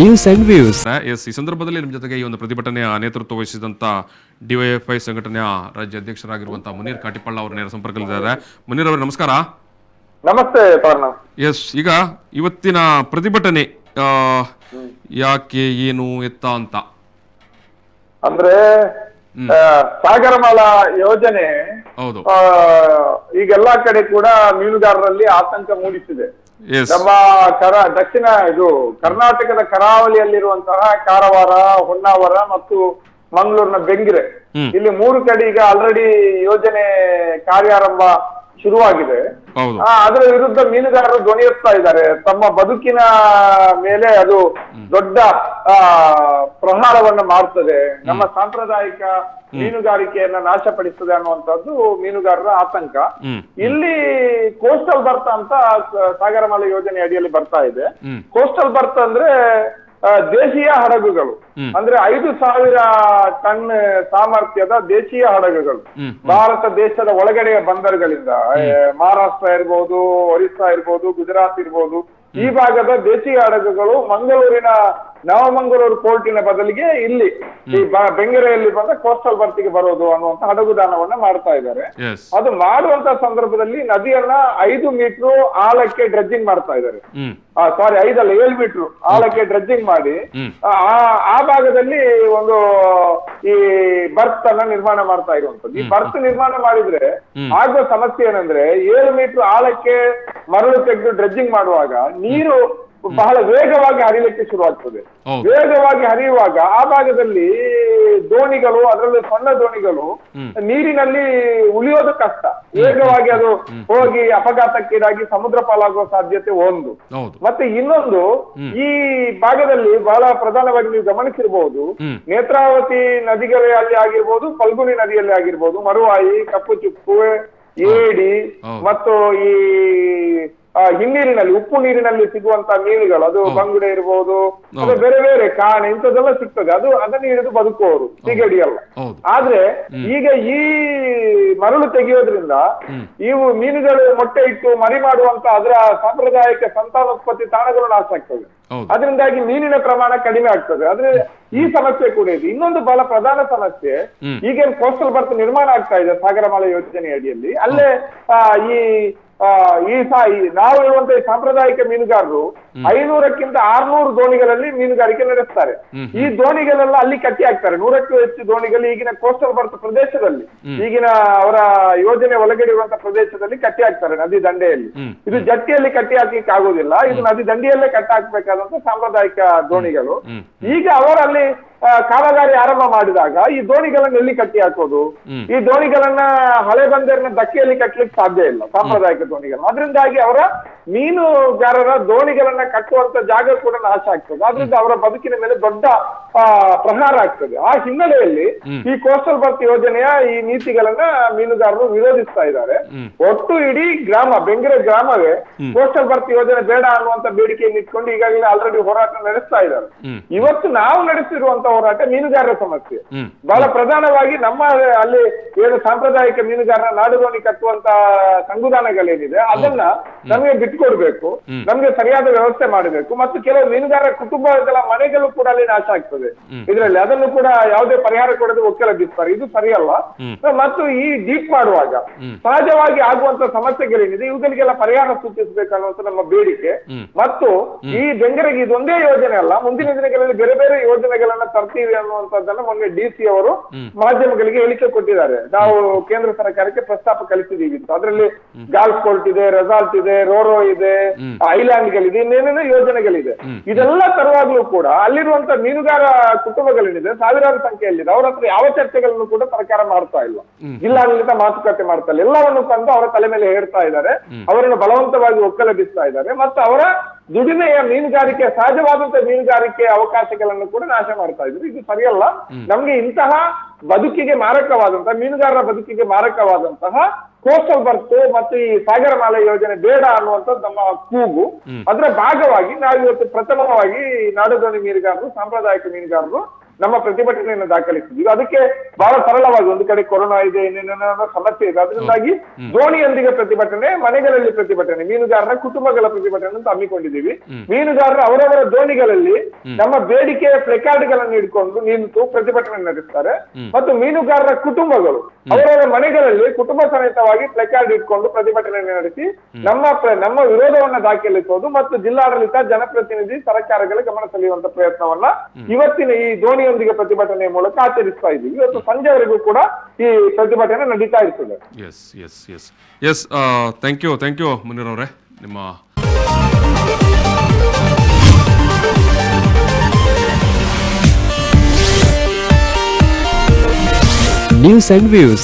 News and views. S, ಈ ಸಂದರ್ಭದಲ್ಲಿ ನಿಮ್ಮ ಜೊತೆಗೆ ಈ ಒಂದು ಪ್ರತಿಭಟನೆಯ ನೇತೃತ್ವ ವಹಿಸಿದಂತ ಡಿವೈಎಫ್ಐ ಸಂಘಟನೆಯ ರಾಜ್ಯ ಅಧ್ಯಕ್ಷರಾಗಿರುವಂತಹ ಮುನೀರ್ ಕಾಟಿಪಳ್ಳ ಅವರು ನೇರ ಸಂಪರ್ಕದಲ್ಲಿದ್ದಾರೆ. ಮುನೀರ್ ಅವರೇ ನಮಸ್ಕಾರ. ನಮಸ್ತೆ. ಎಸ್, ಈಗ ಇವತ್ತಿನ ಪ್ರತಿಭಟನೆ ಯಾಕೆ, ಏನು, ಎತ್ತ ಅಂತ ಅಂದ್ರೆ ಸಾಗರಮಾಲಾ ಯೋಜನೆ ಹೌದು ಈಗೆಲ್ಲಾ ಕಡೆ ಕೂಡ ಮೀನುಗಾರರಲ್ಲಿ ಆತಂಕ ಮೂಡಿಸಿದೆ. ನಮ್ಮ ದಕ್ಷಿಣ ಕರ್ನಾಟಕದ ಕರಾವಳಿಯಲ್ಲಿರುವಂತಹ ಕಾರವಾರ, ಹೊನ್ನಾವರ ಮತ್ತು ಮಂಗಳೂರಿನ ಬೆಂಗಿರೆ, ಇಲ್ಲಿ 3 ಕಡೆ ಈಗ ಆಲ್ರೆಡಿ ಯೋಜನೆ ಕಾರ್ಯಾರಂಭ ಶುರುವಾಗಿದೆ. ಅದರ ವಿರುದ್ಧ ಮೀನುಗಾರರು ಧ್ವನಿ ಎತ್ತಾ ಇದ್ದಾರೆ. ತಮ್ಮ ಬದುಕಿನ ಮೇಲೆ ಅದು ದೊಡ್ಡ ಪ್ರಹಾರವನ್ನ ಮಾಡ್ತದೆ, ನಮ್ಮ ಸಾಂಪ್ರದಾಯಿಕ ಮೀನುಗಾರಿಕೆಯನ್ನ ನಾಶಪಡಿಸ್ತದೆ ಅನ್ನುವಂಥದ್ದು ಮೀನುಗಾರರ ಆತಂಕ. ಇಲ್ಲಿ ಕೋಸ್ಟಲ್ ಬರ್ತ್ ಅಂತ ಸಾಗರಮಾಲಾ ಯೋಜನೆ ಅಡಿಯಲ್ಲಿ ಬರ್ತಾ ಇದೆ. ಕೋಸ್ಟಲ್ ಬರ್ತ್ ಅಂದ್ರೆ ದೇಶೀಯ ಹಡಗುಗಳು, ಅಂದ್ರೆ 5,000 ಟನ್ ಸಾಮರ್ಥ್ಯದ ದೇಶೀಯ ಹಡಗುಗಳು ಭಾರತ ದೇಶದ ಒಳಗಡೆಯ ಬಂದರುಗಳಿಂದ, ಮಹಾರಾಷ್ಟ್ರ ಇರ್ಬೋದು, ಒರಿಸ್ಸಾ ಇರ್ಬೋದು, ಗುಜರಾತ್ ಇರ್ಬೋದು, ಈ ಭಾಗದ ದೇಶೀಯ ಹಡಗುಗಳು ಮಂಗಳೂರಿನ ನವಮಂಗಳೂರು ಪೋರ್ಟಿನ ಬದಲಿಗೆ ಇಲ್ಲಿ ಈ ಬೆಂಗರೆಯಲ್ಲಿ ಬಂದ ಕೋಸ್ಟಲ್ ಬರ್ತಿಗೆ ಬರೋದು ಅನ್ನುವಂತ ಹಡಗುದಾನವನ್ನ ಮಾಡ್ತಾ ಇದ್ದಾರೆ. ಅದು ಮಾಡುವಂತ ಸಂದರ್ಭದಲ್ಲಿ ನದಿಯನ್ನ 5 ಮೀಟರ್ ಆಳಕ್ಕೆ ಡ್ರೆಜ್ಜಿಂಗ್ ಮಾಡ್ತಾ ಇದ್ದಾರೆ. 7 ಮೀಟರ್ ಆಳಕ್ಕೆ ಡ್ರೆಜ್ಜಿಂಗ್ ಮಾಡಿ ಆ ಭಾಗದಲ್ಲಿ ಒಂದು ಈ ಬರ್ತ್ ಅನ್ನ ನಿರ್ಮಾಣ ಮಾಡ್ತಾ ಇರುವಂತದ್ದು. ಈ ಬರ್ತ್ ನಿರ್ಮಾಣ ಮಾಡಿದ್ರೆ ಆಗುವ ಸಮಸ್ಯೆ ಏನಂದ್ರೆ 7 ಮೀಟರ್ ಆಳಕ್ಕೆ ಮರಳು ತೆಗೆದು ಡ್ರೆಜ್ಜಿಂಗ್ ಮಾಡುವಾಗ ನೀರು ಬಹಳ ವೇಗವಾಗಿ ಹರಿಲಿಕ್ಕೆ ಶುರುವಾಗ್ತದೆ. ವೇಗವಾಗಿ ಹರಿಯುವಾಗ ಆ ಭಾಗದಲ್ಲಿ ದೋಣಿಗಳು, ಅದರಲ್ಲೂ ಸಣ್ಣ ದೋಣಿಗಳು ನೀರಿನಲ್ಲಿ ಉಳಿಯೋದು ಕಷ್ಟ. ವೇಗವಾಗಿ ಅದು ಹೋಗಿ ಅಪಘಾತಕ್ಕೀಡಾಗಿ ಸಮುದ್ರ ಪಾಲಾಗುವ ಸಾಧ್ಯತೆ ಒಂದು. ಮತ್ತೆ ಇನ್ನೊಂದು, ಈ ಭಾಗದಲ್ಲಿ ಬಹಳ ಪ್ರಧಾನವಾಗಿ ನೀವು ಗಮನಿಸಿರ್ಬಹುದು, ನೇತ್ರಾವತಿ ನದಿಗಳಲ್ಲಿ ಆಗಿರ್ಬೋದು, ಫಲ್ಗುಣಿ ನದಿಯಲ್ಲಿ ಆಗಿರ್ಬೋದು, ಮರುವಾಯಿ, ಕಪ್ಪು ಚುಪ್ಪು, ಏಡಿ ಮತ್ತು ಈ ಹಿನ್ನೀರಿನಲ್ಲಿ, ಉಪ್ಪು ನೀರಿನಲ್ಲಿ ಸಿಗುವಂತ ಮೀನುಗಳು, ಅದು ಬಂಗುಡೆ ಇರ್ಬೋದು, ಅದು ಬೇರೆ ಬೇರೆ ಕಾಣೆ ಇಂಥದ್ದೆಲ್ಲ ಸಿಗ್ತದೆ. ಅದನ್ನ ಹಿಡಿದು ಬದುಕುವವರು ಸಿಗಡಿಯಲ್ಲ. ಆದ್ರೆ ಈಗ ಈ ಮರಳು ತೆಗೆಯೋದ್ರಿಂದ ಇವು ಮೀನುಗಳು ಮೊಟ್ಟೆ ಇಟ್ಟು ಮರಿ ಮಾಡುವಂತ ಅದರ ಸಾಂಪ್ರದಾಯಿಕ ಸಂತಾನೋತ್ಪತ್ತಿ ತಾಣಗಳು ನಾಶ ಆಗ್ತವೆ. ಅದರಿಂದಾಗಿ ಮೀನಿನ ಪ್ರಮಾಣ ಕಡಿಮೆ ಆಗ್ತದೆ. ಆದ್ರೆ ಈ ಸಮಸ್ಯೆ ಕೂಡ ಇದೆ. ಇನ್ನೊಂದು ಬಹಳ ಪ್ರಧಾನ ಸಮಸ್ಯೆ, ಈಗೇನು ಕೋಸ್ಟಲ್ ಬರ್ತ್ ನಿರ್ಮಾಣ ಆಗ್ತಾ ಇದೆ ಸಾಗರಮಾಲಾ ಯೋಜನೆ ಅಡಿಯಲ್ಲಿ, ಅಲ್ಲೇ ನಾವು ಹೇಳುವಂತ ಈ ಸಾಂಪ್ರದಾಯಿಕ ಮೀನುಗಾರರು 500ಕ್ಕಿಂತ 600 ದೋಣಿಗಳಲ್ಲಿ ಮೀನುಗಾರಿಕೆ ನಡೆಸ್ತಾರೆ. ಈ ದೋಣಿಗಳೆಲ್ಲ ಅಲ್ಲಿ ಕಟ್ಟಿ ಹಾಕ್ತಾರೆ. 100ಕ್ಕೂ ಹೆಚ್ಚು ದೋಣಿಗಳು ಈಗಿನ ಕೋಸ್ಟಲ್ ಬರ್ತ್ ಪ್ರದೇಶದಲ್ಲಿ, ಈಗಿನ ಅವರ ಯೋಜನೆ ಒಳಗಡೆ ಇರುವಂತಹ ಪ್ರದೇಶದಲ್ಲಿ ಕಟ್ಟಿ ಹಾಕ್ತಾರೆ, ನದಿ ದಂಡೆಯಲ್ಲಿ. ಇದು ಜಟ್ಟಿಯಲ್ಲಿ ಕಟ್ಟಿ ಹಾಕ್ಲಿಕ್ಕೆ ಆಗುದಿಲ್ಲ, ಇದು ನದಿ ದಂಡೆಯಲ್ಲೇ ಕಟ್ಟಿ ಹಾಕ್ಬೇಕಾದಂತ ಸಾಂಪ್ರದಾಯಿಕ ದೋಣಿಗಳು. ಈಗ ಅವರಲ್ಲಿ ಕಾಮಗಾರಿ ಆರಂಭ ಮಾಡಿದಾಗ ಈ ದೋಣಿಗಳನ್ನ ಎಲ್ಲಿ ಕಟ್ಟಿ ಹಾಕೋದು? ಈ ದೋಣಿಗಳನ್ನ ಹಳೆ ಬಂದರಿನ ಧಕ್ಕೆಯಲ್ಲಿ ಕಟ್ಟಲಿಕ್ಕೆ ಸಾಧ್ಯ ಇಲ್ಲ, ಸಾಂಪ್ರದಾಯಿಕ ದೋಣಿಗಳು. ಅದರಿಂದಾಗಿ ಅವರ ಮೀನುಗಾರರ ದೋಣಿಗಳನ್ನ ಕಟ್ಟುವಂತ ಜಾಗ ಕೂಡ ನಾಶ ಆಗ್ತದೆ. ಆದ್ರಿಂದ ಅವರ ಬದುಕಿನ ಮೇಲೆ ದೊಡ್ಡ ಪ್ರಹಾರ ಆಗ್ತದೆ. ಆ ಹಿನ್ನೆಲೆಯಲ್ಲಿ ಈ ಕೋಸ್ಟಲ್ ಬರ್ತ್ ಯೋಜನೆಯ ಈ ನೀತಿಗಳನ್ನ ಮೀನುಗಾರರು ವಿರೋಧಿಸ್ತಾ ಇದ್ದಾರೆ. ಒಟ್ಟು ಇಡೀ ಗ್ರಾಮ, ಬೆಂಗರೆ ಗ್ರಾಮವೇ ಕೋಸ್ಟಲ್ ಬರ್ತ್ ಯೋಜನೆ ಬೇಡ ಅನ್ನುವಂತ ಬೇಡಿಕೆಯನ್ನು ಇಟ್ಕೊಂಡು ಈಗಾಗಲೇ ಆಲ್ರೆಡಿ ಹೋರಾಟ ನಡೆಸ್ತಾ ಇದ್ದಾರೆ. ಇವತ್ತು ನಾವು ನಡೆಸಿರುವಂತ ಹೋರಾಟ ಮೀನುಗಾರರ ಸಮಸ್ಯೆ. ಬಹಳ ಪ್ರಧಾನವಾಗಿ ನಮ್ಮ ಅಲ್ಲಿ ಏನು ಸಾಂಪ್ರದಾಯಿಕ ಮೀನುಗಾರರ ನಾಡುದೋಣಿ ಕಟ್ಟುವಂತ ಸಂವಿಧಾನಗಳೇನಿದೆ ಅದನ್ನ ನಮಗೆ ಬಿಟ್ಟುಕೊಡ್ಬೇಕು, ನಮ್ಗೆ ಸರಿಯಾದ ವ್ಯವಸ್ಥೆ ಮಾಡಬೇಕು. ಮತ್ತು ಕೆಲವು ಮೀನುಗಾರರ ಕುಟುಂಬಗಳ ಮನೆಗಳು ಕೂಡ ಅಲ್ಲಿ ನಾಶ ಆಗ್ತದೆ ಇದರಲ್ಲಿ. ಅದನ್ನು ಕೂಡ ಯಾವುದೇ ಪರಿಹಾರ ಕೊಡದೆ ಒಕ್ಕಲಗಿಸ್ತಾರೆ, ಇದು ಸರಿಯಲ್ಲ. ಮತ್ತು ಈ ಡೀಪ್ ಮಾಡುವಾಗ ಸಹಜವಾಗಿ ಆಗುವಂತ ಸಮಸ್ಯೆಗಳೇನಿದೆ ಇವುಗಳಿಗೆಲ್ಲ ಪರಿಹಾರ ಸೂಚಿಸಬೇಕನ್ನುವಂತ ನಮ್ಮ ಬೇಡಿಕೆ. ಮತ್ತು ಈ ಬೆಂಗರೆಗೆ ಇದೊಂದೇ ಯೋಜನೆ ಅಲ್ಲ, ಮುಂದಿನ ದಿನಗಳಲ್ಲಿ ಬೇರೆ ಬೇರೆ ಯೋಜನೆಗಳನ್ನ ತರ್ತೀವಿ ಅನ್ನುವಂಥದ್ದನ್ನ ಮೊನ್ನೆ DC ಅವರು ಮಾಧ್ಯಮಗಳಿಗೆ ಹೇಳಿಕೆ ಕೊಟ್ಟಿದ್ದಾರೆ. ನಾವು ಕೇಂದ್ರ ಸರ್ಕಾರಕ್ಕೆ ಪ್ರಸ್ತಾಪ ಕಳಿಸಿದೀವಿ. ಅದರಲ್ಲಿ ಗಾಲ್ಫ್ ಕೋರ್ಟ್ ಇದೆ, ರೆಸಾರ್ಟ್ ಇದೆ, ರೋರೋ ಇದೆ, ಐಲ್ಯಾಂಡ್ಗಳಿದೆ, ಇನ್ನೇನೇನೋ ಯೋಜನೆಗಳಿದೆ. ಇದೆಲ್ಲ ತರುವಾಗ್ಲೂ ಕೂಡ ಅಲ್ಲಿರುವಂತ ಮೀನುಗಾರ ಕುಟುಂಬಗಳೇನಿದೆ ಸಾವಿರಾರು ಸಂಖ್ಯೆಯಲ್ಲಿದೆ, ಅವರ ಹತ್ರ ಯಾವ ಚರ್ಚೆಗಳನ್ನು ಕೂಡ ಸರ್ಕಾರ ಮಾಡ್ತಾ ಇಲ್ಲ, ಜಿಲ್ಲಾಡಳಿತ ಮಾತುಕತೆ ಮಾಡ್ತಾ ಇಲ್ಲ. ಎಲ್ಲವನ್ನು ತಂದು ಅವರ ತಲೆ ಮೇಲೆ ಹೇರ್ತಾ ಇದ್ದಾರೆ, ಅವರನ್ನು ಬಲವಂತವಾಗಿ ಒಕ್ಕಲೆಬ್ಬಿಸ್ತಾ ಇದ್ದಾರೆ. ಮತ್ತು ಅವರ ದುಡಿಮೆಯ ಮೀನುಗಾರಿಕೆ, ಸಹಜವಾದಂತಹ ಮೀನುಗಾರಿಕೆ ಅವಕಾಶಗಳನ್ನು ಕೂಡ ನಾಶ ಮಾಡ್ತಾ ಇದ್ರು. ಇದು ಸರಿಯಲ್ಲ. ನಮ್ಗೆ ಇಂತಹ ಬದುಕಿಗೆ ಮಾರಕವಾದಂತಹ, ಮೀನುಗಾರರ ಬದುಕಿಗೆ ಮಾರಕವಾದಂತಹ ಕೋಸ್ಟಲ್ ಬರ್ತ್ ಮತ್ತು ಈ ಸಾಗರಮಾಲಾ ಯೋಜನೆ ಬೇಡ ಅನ್ನುವಂಥದ್ದು ನಮ್ಮ ಕೂಗು. ಅದರ ಭಾಗವಾಗಿ ನಾವು ಇವತ್ತು ಪ್ರಥಮವಾಗಿ ನಾಡುದೋಣಿ ಮೀನುಗಾರರು, ಸಾಂಪ್ರದಾಯಿಕ ಮೀನುಗಾರರು ನಮ್ಮ ಪ್ರತಿಭಟನೆಯನ್ನು ದಾಖಲಿಸಿದ್ವಿ. ಅದಕ್ಕೆ ಬಹಳ ಸರಳವಾಗಿ ಒಂದು ಕಡೆ ಕೊರೋನಾ ಇದೆ, ಇನ್ನೇನೋ ಸಮಸ್ಯೆ ಇದೆ, ಅದರಿಂದಾಗಿ ದೋಣಿಯೊಂದಿಗೆ ಪ್ರತಿಭಟನೆ, ಮನೆಗಳಲ್ಲಿ ಪ್ರತಿಭಟನೆ, ಮೀನುಗಾರರ ಕುಟುಂಬಗಳ ಪ್ರತಿಭಟನೆ ಅಂತ ಹಮ್ಮಿಕೊಂಡಿದ್ದೀವಿ. ಮೀನುಗಾರರು ಅವರವರ ದೋಣಿಗಳಲ್ಲಿ ನಮ್ಮ ಬೇಡಿಕೆಯ ಪ್ಲೆಕಾರ್ಡ್ ಗಳನ್ನು ಇಟ್ಕೊಂಡು ನಿಂತು ಪ್ರತಿಭಟನೆ ನಡೆಸ್ತಾರೆ ಮತ್ತು ಮೀನುಗಾರರ ಕುಟುಂಬಗಳು ಅವರವರ ಮನೆಗಳಲ್ಲಿ ಕುಟುಂಬ ಸಮೇತವಾಗಿ ಪ್ಲೆಕಾರ್ಡ್ ಇಟ್ಕೊಂಡು ಪ್ರತಿಭಟನೆ ನಡೆಸಿ ನಮ್ಮ ವಿರೋಧವನ್ನ ದಾಖಲಿಸೋದು ಮತ್ತು ಜಿಲ್ಲಾಡಳಿತ, ಜನಪ್ರತಿನಿಧಿ, ಸರ್ಕಾರಗಳ ಗಮನ ಸೆಳೆಯುವಂತ ಪ್ರಯತ್ನವನ್ನ ಇವತ್ತಿನ ಈ ದೋಣಿಯೊಂದಿಗೆ ಪ್ರತಿಭಟನೆ ಮೂಲಕ ಆಚರಿಸ್ತಾ ಇದ್ದೀವಿ. ಇವತ್ತು ಸಂಜೆವರೆಗೂ ಕೂಡ ಈ ಪ್ರತಿಭಟನೆ ನಡೀತಾ ಇರ್ತದೆ. Yes yes yes yes thank you Munir ಅವರೇ. ನಿಮ್ಮ News and views.